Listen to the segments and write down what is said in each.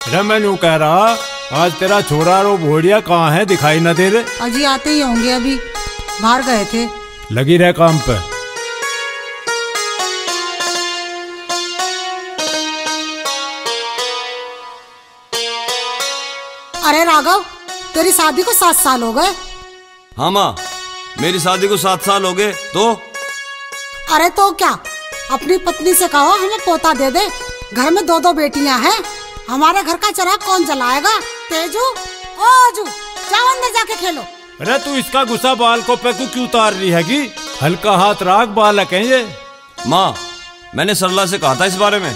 अरे मैं यूँ कह रहा, आज तेरा छोरा रो भोड़िया कहाँ है, दिखाई न दे रहे। अजी आते ही होंगे, अभी बाहर गए थे। लगी रहे काम पे। अरे राघव, तेरी शादी को 7 साल हो गए। हाँ माँ, मेरी शादी को 7 साल हो गए। तो अरे तो क्या, अपनी पत्नी से कहो हमें पोता दे दे। घर में 2 बेटियां हैं, हमारे घर का चिराग कौन जलाएगा? तेजू, ओ आजू, जाओ अंदर जाके खेलो। अरे तू इसका गुस्सा बाल को पे क्यों उतार रही है कि? हल्का हाथ राख, बालक है ये। माँ, मैंने सरला से कहा था इस बारे में,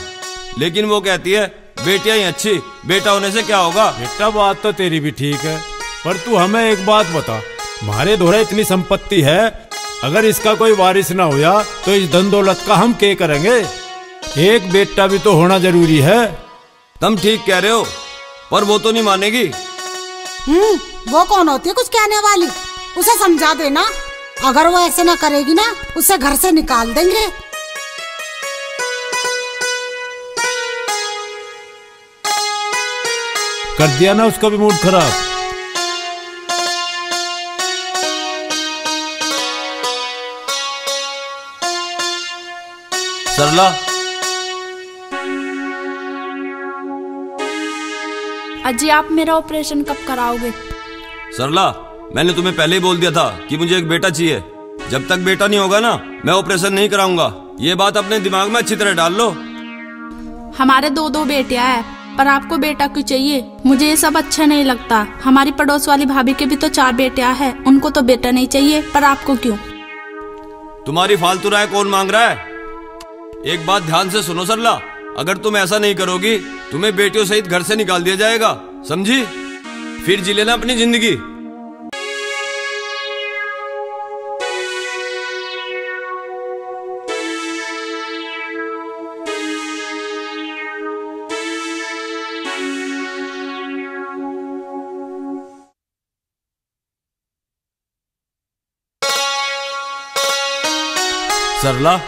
लेकिन वो कहती है बेटियां ही अच्छी, बेटा होने से क्या होगा। बेटा बात तो तेरी भी ठीक है, पर तू हमें एक बात बता, हमारे दोहरे इतनी संपत्ति है, अगर इसका कोई वारिस ना हुआ तो इस धन दौलत का हम क्या करेंगे? एक बेटा भी तो होना जरूरी है। तुम ठीक कह रहे हो, पर वो तो नहीं मानेगी। वो कौन होती है कुछ कहने वाली? उसे समझा देना, अगर वो ऐसे ना करेगी ना, उसे घर से निकाल देंगे। कर दिया ना उसका भी मूड खराब। सरला, अजी आप मेरा ऑपरेशन कब कराओगे? सरला, मैंने तुम्हें पहले ही बोल दिया था कि मुझे एक बेटा चाहिए। जब तक बेटा नहीं होगा ना, मैं ऑपरेशन नहीं कराऊंगा। ये बात अपने दिमाग में अच्छी तरह डाल लो। हमारे 2 बेटियां हैं, पर आपको बेटा क्यों चाहिए? मुझे ये सब अच्छा नहीं लगता। हमारी पड़ोस वाली भाभी के भी तो 4 बेटियां हैं, उनको तो बेटा नहीं चाहिए, पर आपको क्यों? तुम्हारी फालतू राय कौन मांग रहा है? एक बात ध्यान से सुनो सरला, अगर तुम ऐसा नहीं करोगी, तुम्हें बेटियों सहित घर से निकाल दिया जाएगा, समझी? फिर जी लेना अपनी जिंदगी। सरला,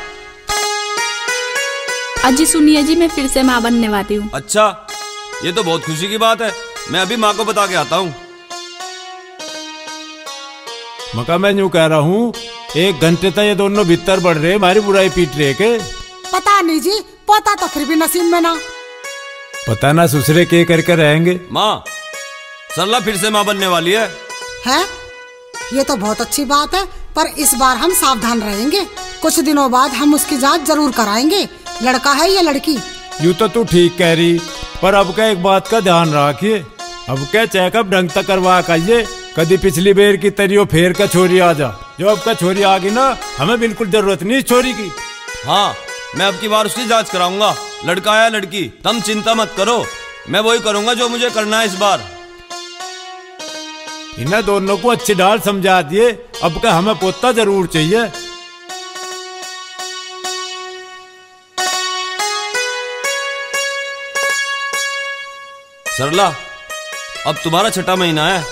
अजी सुनिए जी, मैं फिर से माँ बनने वाली हूँ। अच्छा, ये तो बहुत खुशी की बात है। मैं अभी माँ को बता के आता हूँ। मका मैं यूँ कह रहा हूँ, 1 घंटे तक ये दोनों भीतर बढ़ रहे, हमारी बुराई पीट रहे के। पता नहीं जी, पोता तो फिर भी नसीब में ना। पता ना ससुरे के करके रहेंगे। माँ, सरला फिर से माँ बनने वाली है। है? ये तो बहुत अच्छी बात है, पर इस बार हम सावधान रहेंगे। कुछ दिनों बाद हम उसकी जांच जरूर कराएंगे, लड़का है या लड़की। यूँ तो तू ठीक कह रही, पर अब क्या एक बात का ध्यान रखिए, अब क्या चेकअप ढंग तक करवा कहिए। कभी पिछली बेर की तरियो फेर का छोरी आ जा। जो अब का छोरी आ गई ना, हमें बिल्कुल जरूरत नहीं इस छोरी की। हाँ, मैं अब की बार उसकी जांच कराऊंगा, लड़का या लड़की। तुम चिंता मत करो, मैं वही करूंगा जो मुझे करना है इस बार। इन्हें दोनों को अच्छी डाल समझा दिए, अब का हमें पोता जरूर चाहिए। सरला, अब तुम्हारा 6ठा महीना है,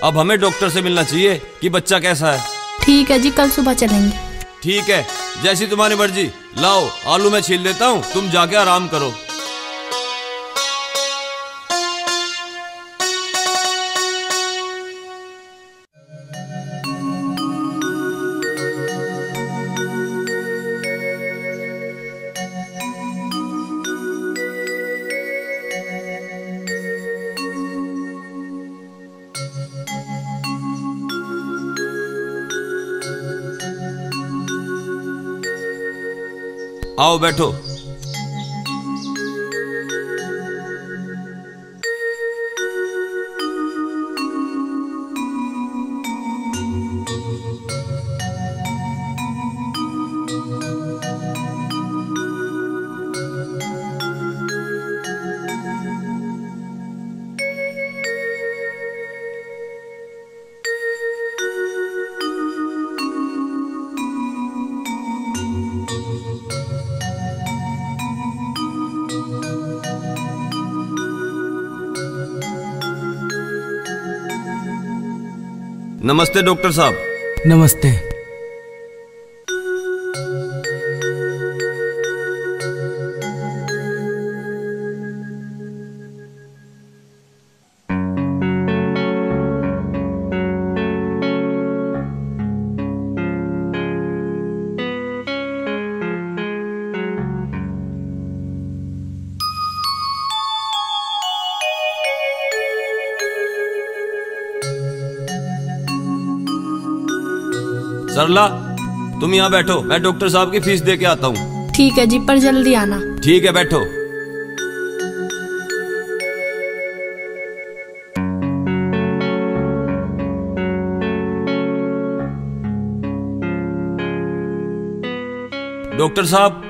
अब हमें डॉक्टर से मिलना चाहिए कि बच्चा कैसा है। ठीक है जी, कल सुबह चलेंगे। ठीक है, जैसी तुम्हारी मर्जी। लाओ, आलू मैं छील देता हूँ, तुम जाके आराम करो। आओ बैठो। नमस्ते डॉक्टर साहब। नमस्ते। सरला, तुम यहाँ बैठो, मैं डॉक्टर साहब की फीस दे के आता हूँ। ठीक है जी, पर जल्दी आना। ठीक है, बैठो। डॉक्टर साहब,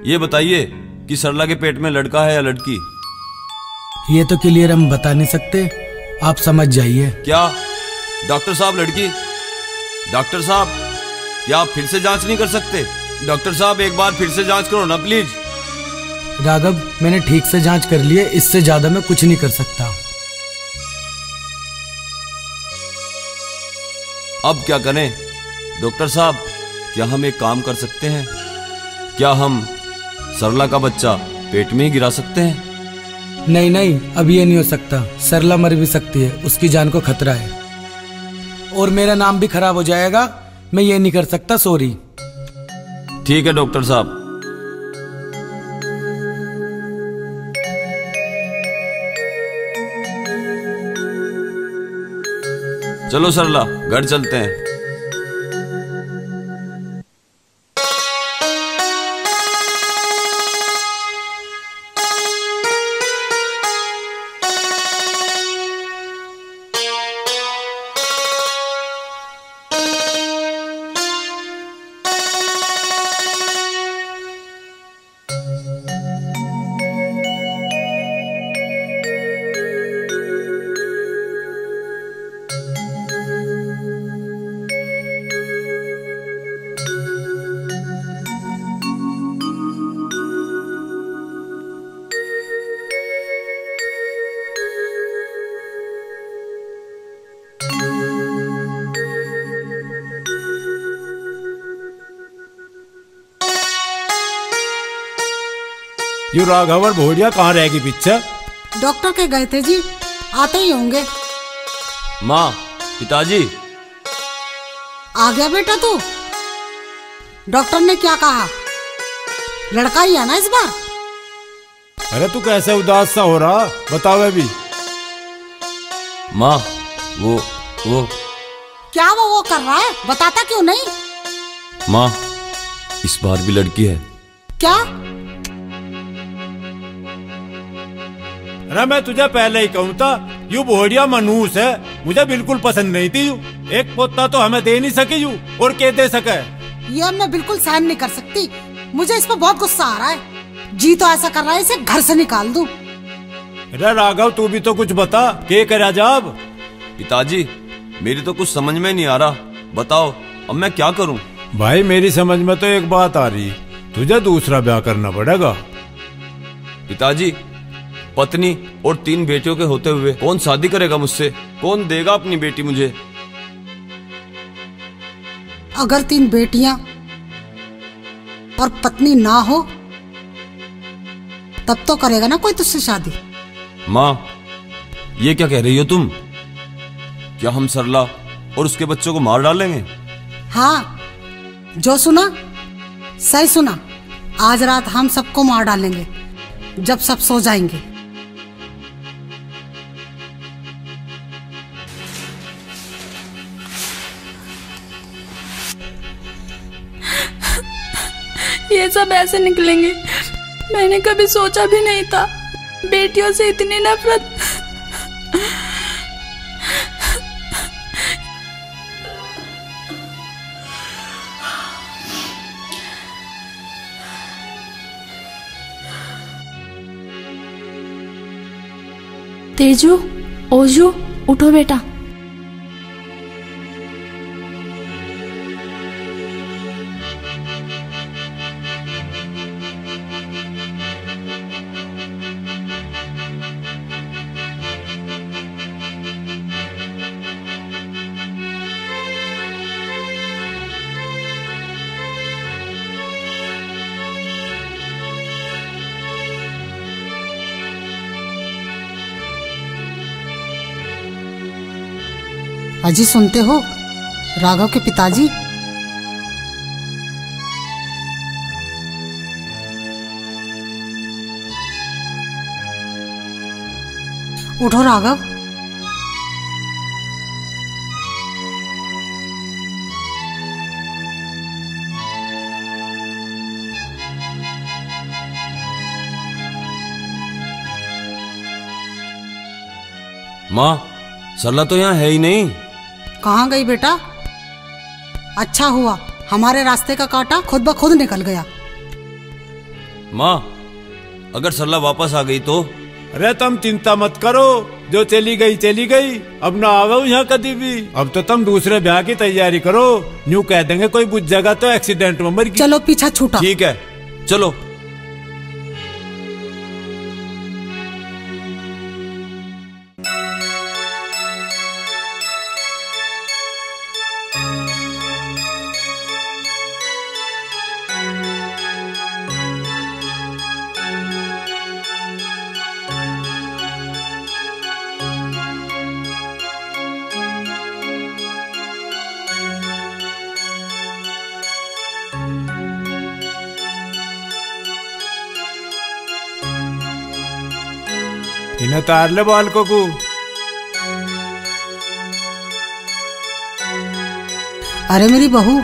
ये बताइए कि सरला के पेट में लड़का है या लड़की? ये तो क्लियर हम बता नहीं सकते, आप समझ जाइए। क्या डॉक्टर साहब, लड़की? डॉक्टर साहब, क्या आप फिर से जांच नहीं कर सकते? डॉक्टर साहब, एक बार फिर से जांच करो ना प्लीज। राघव, मैंने ठीक से जांच कर ली है, इससे ज्यादा मैं कुछ नहीं कर सकता। अब क्या करें? डॉक्टर साहब, क्या हम एक काम कर सकते हैं? क्या हम सरला का बच्चा पेट में ही गिरा सकते हैं? नहीं नहीं, अब ये नहीं हो सकता। सरला मर भी सकती है, उसकी जान को खतरा है, और मेरा नाम भी खराब हो जाएगा। मैं ये नहीं कर सकता, सॉरी। ठीक है डॉक्टर साहब। चलो सरला, घर चलते हैं। यू राघव और भोड़िया कहाँ रहेगी पिक्चर? डॉक्टर के गए थे जी, आते ही होंगे। माँ, पिताजी। आ गया बेटा तू? डॉक्टर ने क्या कहा? लड़का ही है ना इस बार? अरे तू कैसे उदास सा हो रहा, बताओ अभी। माँ, वो क्या वो कर रहा है, बताता क्यों नहीं? माँ, इस बार भी लड़की है। क्या? अरे मैं तुझे पहले ही कहूँ था, यू भोड़िया मनहूस है, मुझे बिल्कुल पसंद नहीं थी। यू एक पोता तो हमें दे नहीं सकी, यू और के दे सके? ये मैं बिल्कुल सहन नहीं कर सकती, मुझे इस पर बहुत गुस्सा आ रहा है। जी तो ऐसा कर रहा है इसे घर से निकाल दूं। अरे राघव, तू भी तो कुछ बता, के करा जाब? पिताजी, मेरी तो कुछ समझ में नहीं आ रहा, बताओ अब मैं क्या करूं? भाई मेरी समझ में तो एक बात आ रही, तुझे दूसरा ब्याह करना पड़ेगा। पिताजी, पत्नी और 3 बेटियों के होते हुए कौन शादी करेगा मुझसे? कौन देगा अपनी बेटी मुझे? अगर 3 बेटियां और पत्नी ना हो तब तो करेगा ना कोई तुझसे शादी। माँ, ये क्या कह रही हो तुम? क्या हम सरला और उसके बच्चों को मार डालेंगे? हाँ, जो सुना सही सुना। आज रात हम सबको मार डालेंगे जब सब सो जाएंगे। ये सब ऐसे निकलेंगे, मैंने कभी सोचा भी नहीं था। बेटियों से इतनी नफरत। तेजू, ओजू, उठो बेटा। अजी सुनते हो, राघव के पिताजी। उठो राघव। माँ, सरला तो यहाँ है ही नहीं। कहाँ गई बेटा? अच्छा हुआ हमारे रास्ते का कांटा खुद ब खुद निकल गया। माँ, अगर सरला वापस आ गई तो? अरे तुम चिंता मत करो, जो चली गई, अब ना आओ यहाँ कभी भी। अब तो तुम दूसरे ब्याह की तैयारी करो, यूं कह देंगे कोई बुझ जगह तो एक्सीडेंट में मर गई। चलो पीछा छूटा। ठीक है, चलो। इन्हें तार ले बालकों को। अरे मेरी बहू,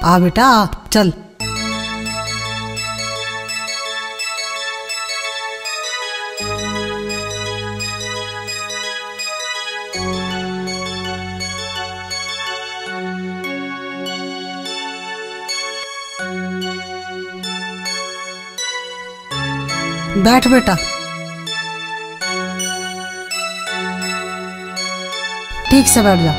आ बेटा आ, चल। बैठ बेटा। ठीक से बैठ जा।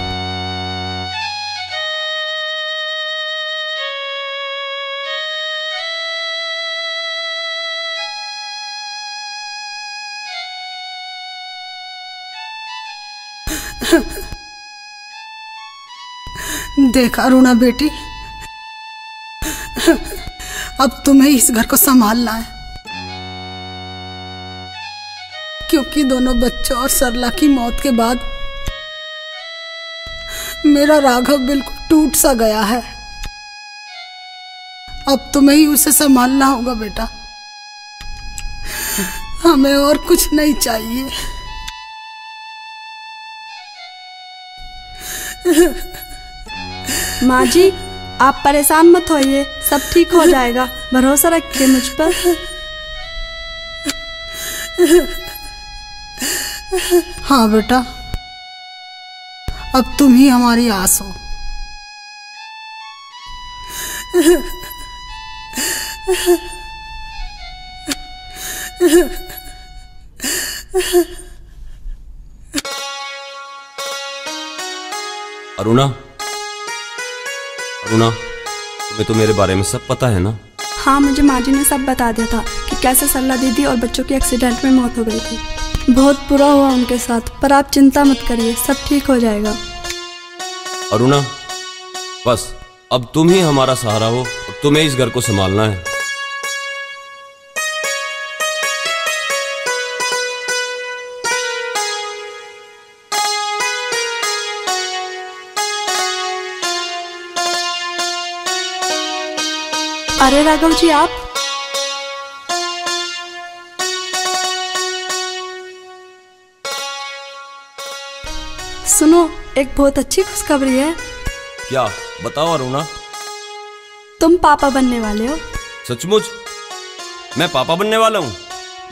देख अरुणा बेटी, अब तुम्हें इस घर को संभालना है, क्योंकि दोनों बच्चों और सरला की मौत के बाद मेरा राघव बिल्कुल टूट सा गया है। अब तुम्हें ही उसे संभालना होगा बेटा, हमें और कुछ नहीं चाहिए। माँ जी, आप परेशान मत होइए, सब ठीक हो जाएगा, भरोसा रखिए मुझ पर। हाँ बेटा, अब तुम ही हमारी आस हो। अरुणा, अरुणा, तुम्हें तो मेरे बारे में सब पता है ना? हाँ, मुझे माँ जी ने सब बता दिया था कि कैसे सरला दीदी और बच्चों की एक्सीडेंट में मौत हो गई थी। बहुत बुरा हुआ उनके साथ, पर आप चिंता मत करिए, सब ठीक हो जाएगा। अरुणा, बस अब तुम ही हमारा सहारा हो, अब तुम्हें इस घर को संभालना है। अरे राघव जी, आप सुनो, एक बहुत अच्छी खुशखबरी है। क्या? बताओ अरुणा। तुम पापा बनने वाले हो। सचमुच? मैं पापा बनने वाला हूँ?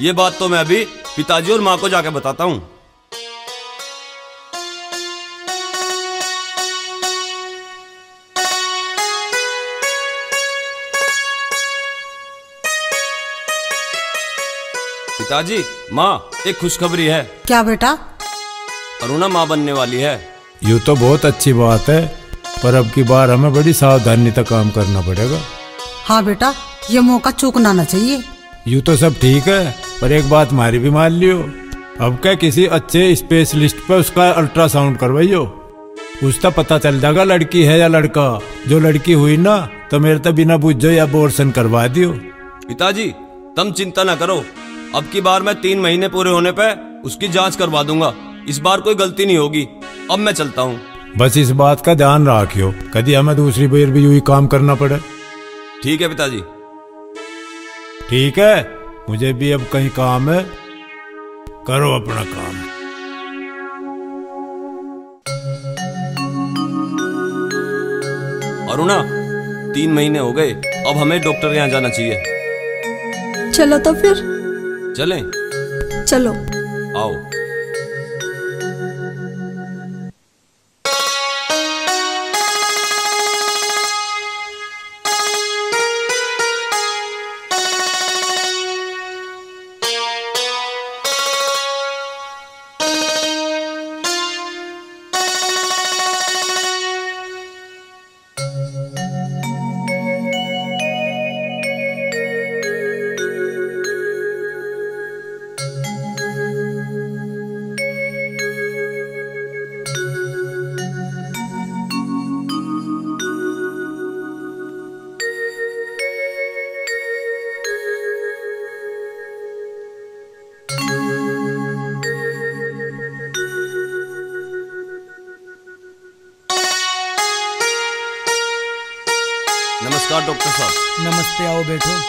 ये बात तो मैं अभी पिताजी और माँ को जाके बताता हूँ। पिताजी, माँ, एक खुशखबरी है। क्या बेटा? अरुणा माँ बनने वाली है। यूँ तो बहुत अच्छी बात है, पर अब की बार हमें बड़ी सावधानी तक काम करना पड़ेगा। हाँ बेटा, ये मौका चूकना ना चाहिए। यूँ तो सब ठीक है, पर एक बात हमारी भी मान लियो, अब क्या किसी अच्छे स्पेशलिस्ट पे उसका अल्ट्रासाउंड करवाइयो, उसका पता चल जाएगा लड़की है या लड़का। जो लड़की हुई ना तो मेरे तो बिना बुझो या अबॉर्शन करवा दियो। पिताजी, तुम चिंता ना करो, अब की बार मैं 3 महीने पूरे होने पे उसकी जांच करवा दूंगा। इस बार कोई गलती नहीं होगी। अब मैं चलता हूँ। बस इस बात का ध्यान रखियो, कभी हमें दूसरी बार भी यूं ही काम करना पड़े। ठीक है पिताजी। ठीक है, मुझे भी अब कहीं काम है, करो अपना काम। अरुणा, 3 महीने हो गए, अब हमें डॉक्टर के यहाँ जाना चाहिए। चलो तो फिर चलें। चलो। आओ। नमस्कार डॉक्टर साहब। नमस्ते, आओ बैठो।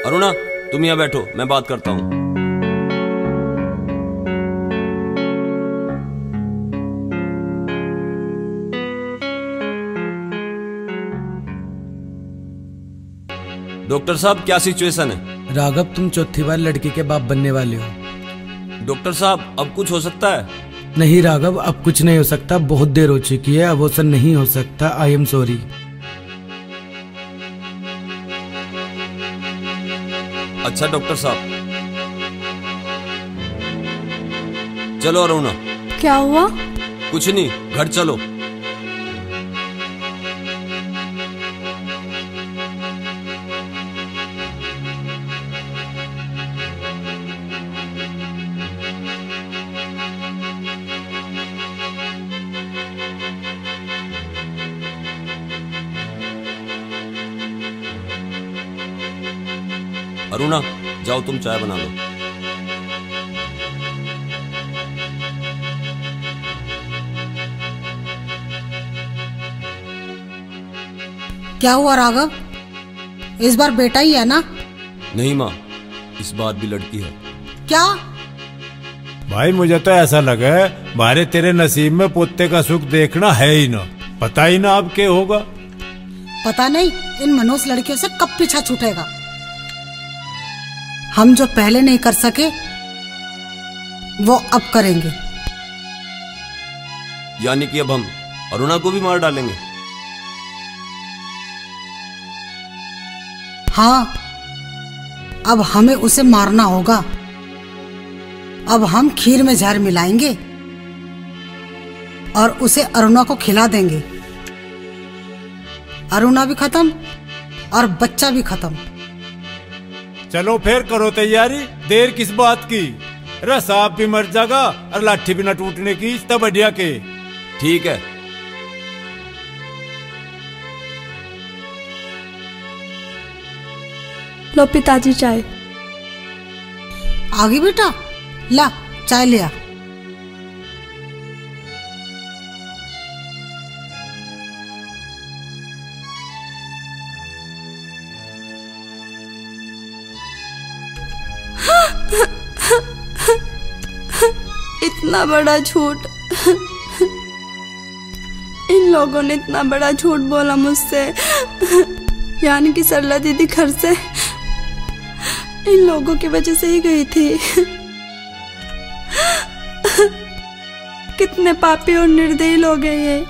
अरुणा, तुम यहाँ बैठो, मैं बात करता हूँ। डॉक्टर साहब, क्या सिचुएशन है? राघव, तुम चौथी बार लड़की के बाप बनने वाले हो। डॉक्टर साहब, अब कुछ हो सकता है? नहीं राघव, अब कुछ नहीं हो सकता। बहुत देर हो चुकी है, अबॉर्शन नहीं हो सकता। I am sorry. अच्छा डॉक्टर साहब। चलो अरुणा। क्या हुआ? कुछ नहीं, घर चलो। अरुणा, जाओ तुम चाय बना लो। क्या हुआ राघव, इस बार बेटा ही है ना? नहीं माँ, इस बार भी लड़की है। क्या? भाई मुझे तो ऐसा लगा है मारे तेरे नसीब में पोते का सुख देखना है ही ना। पता ही ना अब क्या होगा। पता नहीं इन मनोज लड़कियों से कब पीछा छूटेगा। हम जो पहले नहीं कर सके वो अब करेंगे। यानी कि अब हम अरुणा को भी मार डालेंगे? हाँ, अब हमें उसे मारना होगा। अब हम खीर में जहर मिलाएंगे और उसे अरुणा को खिला देंगे। अरुणा भी खत्म और बच्चा भी खत्म। चलो फिर करो तैयारी, देर किस बात की। अरे सांप भी मर जाएगा और लाठी भी न टूटने की, तब बढ़िया के। ठीक है। लो पिताजी चाय। आगे बेटा, ला चाय लिया। इतना बड़ा झूठ, इन लोगों ने इतना बड़ा झूठ बोला मुझसे। यानी कि सरला दीदी घर से इन लोगों की वजह से ही गई थी। कितने पापी और निर्दयी लोग हैं ये।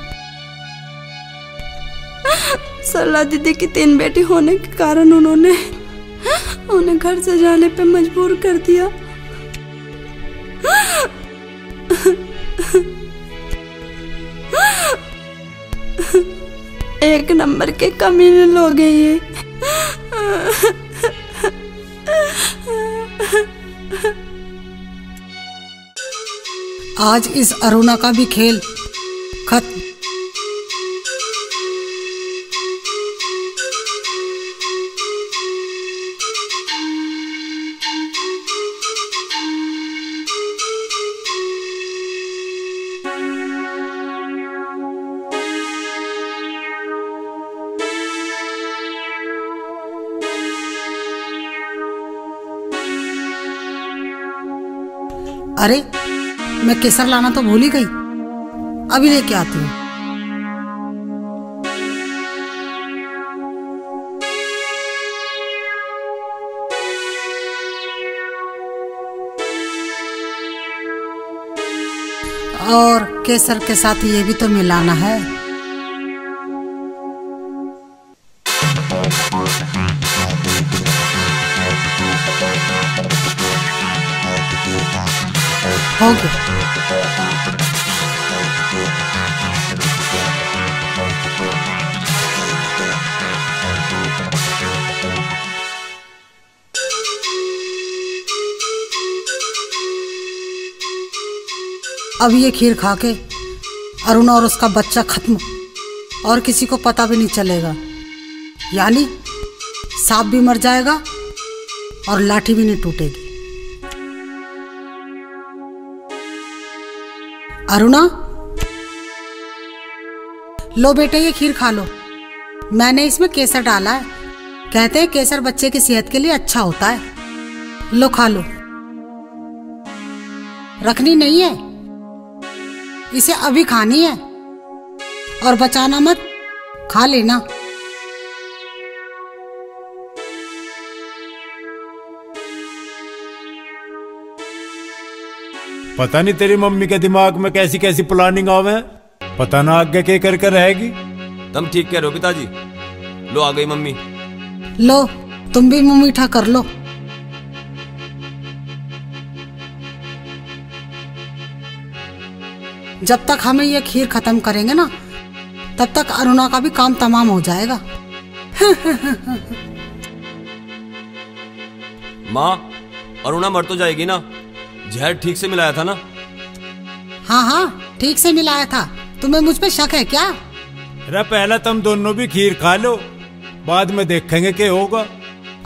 सरला दीदी की 3 बेटी होने के कारण उन्होंने उन्हें घर से जाने पे मजबूर कर दिया। एक नंबर के कमीने लोग हैं ये। आज इस अरुणा का भी खेल खत्म। अरे मैं केसर लाना तो भूल ही गई, अभी लेके आती हूँ। और केसर के साथ ये भी तो मिलाना है। हो गया। अब ये खीर खा के अरुण और उसका बच्चा खत्म, और किसी को पता भी नहीं चलेगा। यानी सांप भी मर जाएगा और लाठी भी नहीं टूटेगी। अरुणा, लो बेटे ये खीर खा लो। मैंने इसमें केसर डाला है, कहते हैं केसर बच्चे की सेहत के लिए अच्छा होता है। लो खा लो। रखनी नहीं है, इसे अभी खानी है और बचाना मत, खा लेना। पता नहीं तेरी मम्मी के दिमाग में कैसी कैसी प्लानिंग आवे, पता ना आगे क्या कर रहेगी। तुम ठीक कह रहे हो पिताजी। लो आ गई मम्मी। लो तुम भी मुंह मीठा कर लो। जब तक हमें ये खीर खत्म करेंगे ना, तब तक अरुणा का भी काम तमाम हो जाएगा। माँ, अरुणा मर तो जाएगी ना? जहर ठीक से मिलाया था ना? हाँ हाँ ठीक से मिलाया था। तुम्हें मुझ पे शक है क्या? अरे पहले तुम दोनों भी खीर खा लो, बाद में देखेंगे क्या होगा।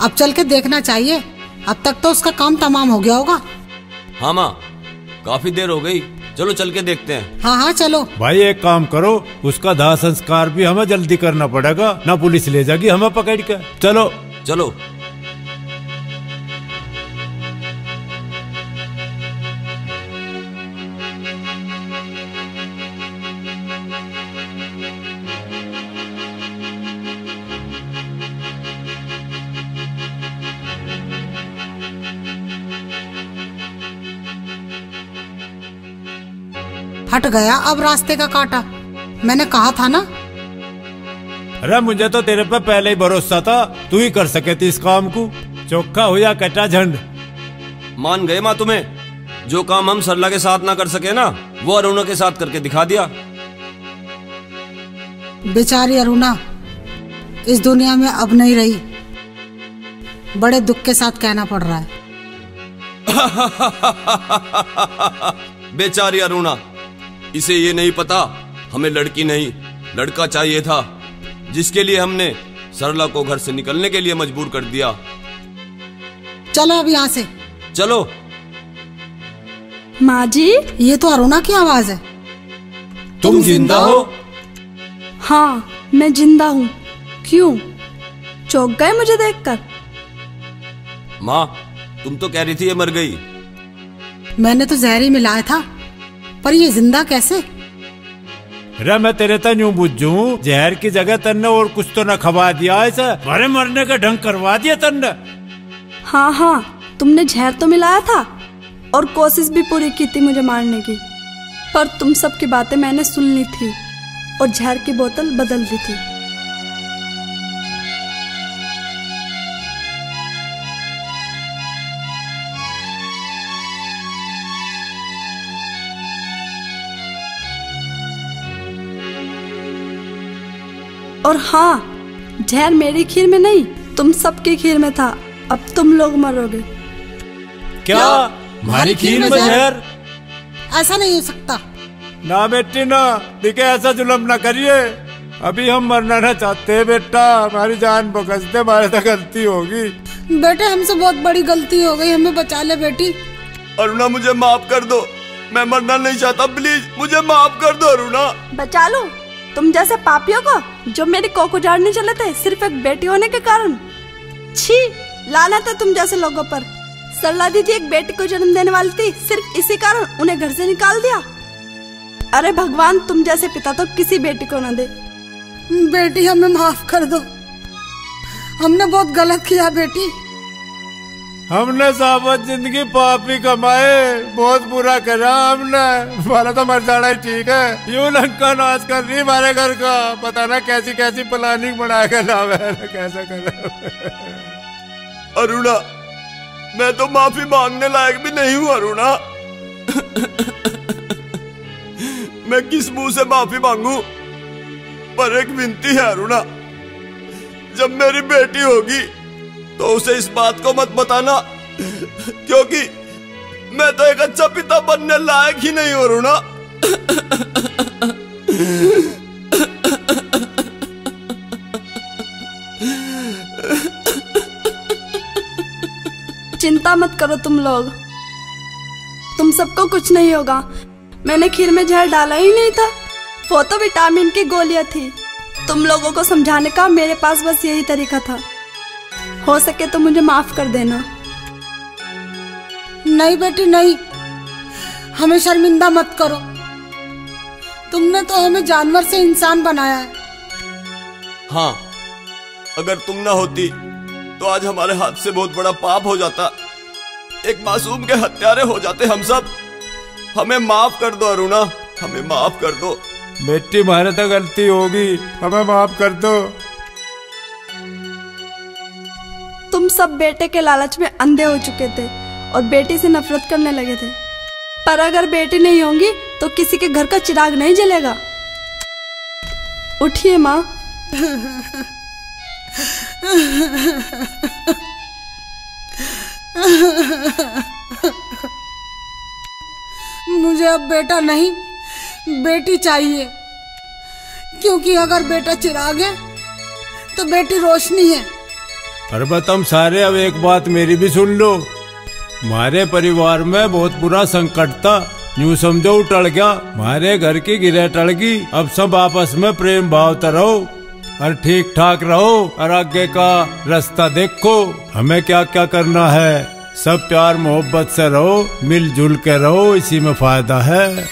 अब चल के देखना चाहिए, अब तक तो उसका काम तमाम हो गया होगा। हाँ माँ, काफी देर हो गई, चलो चल के देखते हैं। हाँ हाँ चलो। भाई एक काम करो, उसका दाह संस्कार भी हमें जल्दी करना पड़ेगा, ना पुलिस ले जाएगी हमें पकड़ के। चलो चलो। हट गया अब रास्ते का कांटा, मैंने कहा था ना। अरे मुझे तो तेरे पे पहले ही भरोसा था, तू ही कर सके थी इस काम को। चौका हो या कटा झंड। मान गए माँ तुम्हें, जो काम हम सरला के साथ ना कर सके ना, वो अरुणा के साथ करके दिखा दिया। बेचारी अरुणा इस दुनिया में अब नहीं रही, बड़े दुख के साथ कहना पड़ रहा है। बेचारी अरुणा, इसे ये नहीं पता हमें लड़की नहीं लड़का चाहिए था, जिसके लिए हमने सरला को घर से निकलने के लिए मजबूर कर दिया। चलो अब यहाँ से चलो। माँ जी, ये तो अरुणा की आवाज है। तुम जिंदा हो? हाँ मैं जिंदा हूँ। क्यों, चौंक गए मुझे देखकर? माँ, तुम तो कह रही थी ये मर गई। मैंने तो जहर ही मिलाया था, पर ये जिंदा कैसे? अरे मैं तेरे तन यूं बुझू, जहर की जगह तन्ने और कुछ तो न खवा दिया, ऐसा मारे मरने का ढंग करवा दिया तन्ने। हाँ हाँ, तुमने जहर तो मिलाया था और कोशिश भी पूरी की थी मुझे मारने की, पर तुम सबकी बातें मैंने सुन ली थी और जहर की बोतल बदल दी थी। और हाँ, जहर मेरी खीर में नहीं, तुम सबकी खीर में था। अब तुम लोग मरोगे। क्या हमारी खीर में जहर? ऐसा नहीं हो सकता। ना बेटी ना, देखिए ऐसा जुल्म ना करिए। अभी हम मरना ना चाहते बेटा, हमारी जान बख्श दे, हमारे तो गलती होगी। बेटे हमसे बहुत बड़ी गलती हो गई, हमें बचा ले बेटी। अरुणा मुझे माफ कर दो, मैं मरना नहीं चाहता, प्लीज मुझे माफ कर दो अरुणा। बचा लो तुम जैसे पापियों को, जो मेरी कोख उजाड़ने चले थे सिर्फ एक बेटी होने के कारण। छी, लानत है तुम जैसे लोगों पर। सरला दीदी एक बेटे को जन्म देने वाली थी, सिर्फ इसी कारण उन्हें घर से निकाल दिया। अरे भगवान तुम जैसे पिता तो किसी बेटी को न दे। बेटी हमें माफ कर दो, हमने बहुत गलत किया बेटी। हमने साबत जिंदगी पाप ही कमाए, बहुत बुरा करा हमने। हमारा तो मर जाना ही ठीक है। यूं लंका नाश कर रही हमारे घर का, पता ना कैसी कैसी प्लानिंग बना के लावे कैसा कर। अरुणा मैं तो माफी मांगने लायक भी नहीं हूँ अरुणा। मैं किस मुंह से माफी मांगू? पर एक विनती है अरुणा, जब मेरी बेटी होगी तो उसे इस बात को मत बताना, क्योंकि मैं तो एक अच्छा पिता बनने लायक ही नहीं हूं अरुणा। चिंता मत करो तुम लोग, तुम सबको कुछ नहीं होगा। मैंने खीर में जहर डाला ही नहीं था, वो तो विटामिन की गोलियां थी। तुम लोगों को समझाने का मेरे पास बस यही तरीका था। हो सके तो मुझे माफ कर देना। नहीं बेटी नहीं, हमें शर्मिंदा मत करो। तुमने तो हमें जानवर से इंसान बनाया है। हाँ, अगर तुम ना होती तो आज हमारे हाथ से बहुत बड़ा पाप हो जाता, एक मासूम के हत्यारे हो जाते हम सब। हमें माफ कर दो अरुणा, हमें माफ कर दो। बेटी हमारे तो गलती होगी, हमें माफ कर दो। तुम सब बेटे के लालच में अंधे हो चुके थे और बेटी से नफरत करने लगे थे। पर अगर बेटी नहीं होंगी तो किसी के घर का चिराग नहीं जलेगा। उठिए माँ। मुझे अब बेटा नहीं बेटी चाहिए, क्योंकि अगर बेटा चिराग है तो बेटी रोशनी है। अरे तुम सारे अब एक बात मेरी भी सुन लो। हमारे परिवार में बहुत बुरा संकट था, यूं समझो टल गया। हमारे घर की गिरह टल गई। अब सब आपस में प्रेम भाव रहो और ठीक ठाक रहो और आगे का रास्ता देखो। हमें क्या क्या करना है, सब प्यार मोहब्बत से रहो, मिलजुल के रहो, इसी में फायदा है।